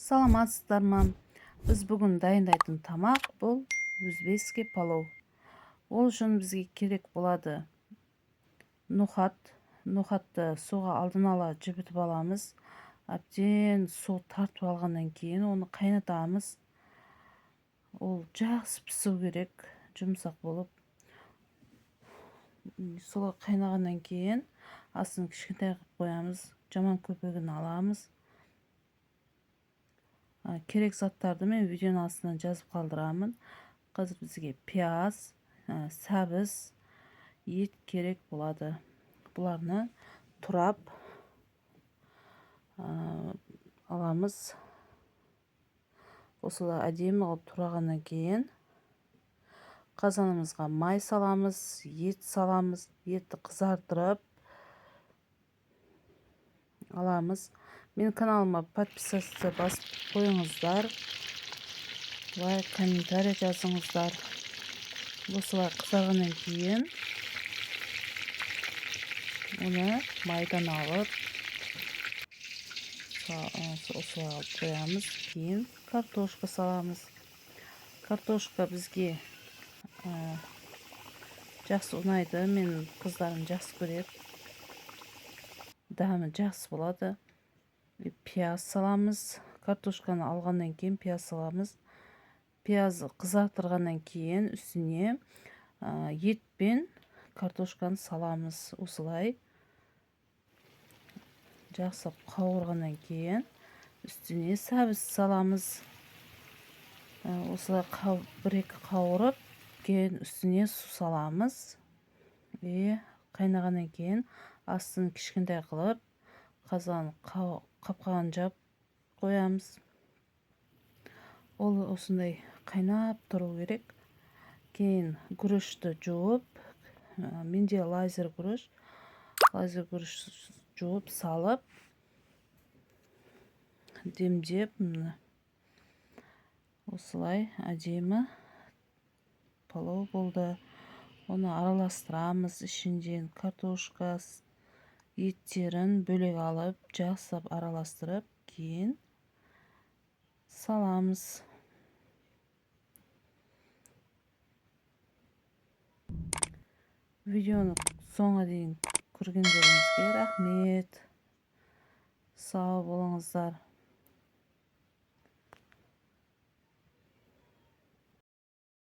Саламатсыздар ма? Біз бүгін дайындайтын тамақ бұл өзбекский палау. Ол үшін бізге керек болады нухат. Нухатты суға алдын ала жібітіп аламыз. Әбден су тартып алғаннан кейін оны қайнатамыз. Ол жақсы пісу керек, жұмсақ болып. Суға қайнағаннан кейін астын кішкентай қылып қоямыз. Жаман көпегін аламыз. Керек заттарды мен видеоның астынан жазып қалдырамын. Қазір бізге пияз, сәбіз, ет керек болады. Бұларны турап аламыз. Осылай әдемі қылып турағаннан кейін қазанымызға май саламыз, ет саламыз. Етті қызартырып аламыз. Менің каналыма подписаться басып қойыңыздар. Лайк, комментарий жазыңыздар. Осылай қызарғаннан кейін оны майдан алып осылай алып қоямыз. Кейін картошка саламыз. Картошка бізге жақсы ұнайды. Мен қыздарым жақсы көреді. Дәмі жақсы болады. Пияз саламыз. Картошканы алғаннан кейін пияз саламыз. Пиязы қызартырғаннан кейін үстіне ет пен картошканы саламыз. Осылай жақсы қауырғаннан кейін үстіне сәбіз саламыз. Осылай бір-екі қауырып, кейін үстіне су саламыз. Қайнағаннан кейін астын кішкентай қылып қазан қапқағын жап қоямыз. Ол осындай қайнап тұру керек. Кейін күрішті жуып, менде лазер күріш жуып салып, демдеп, осылай әдемі палау болды. Оны араластырамыз. Ішінден картошка, еттерін бөлек алып, жақсылап араластырып, кейін саламыз. Видеоны соңына дейін көргендеріңізге рахмет. Сау болыңыздар.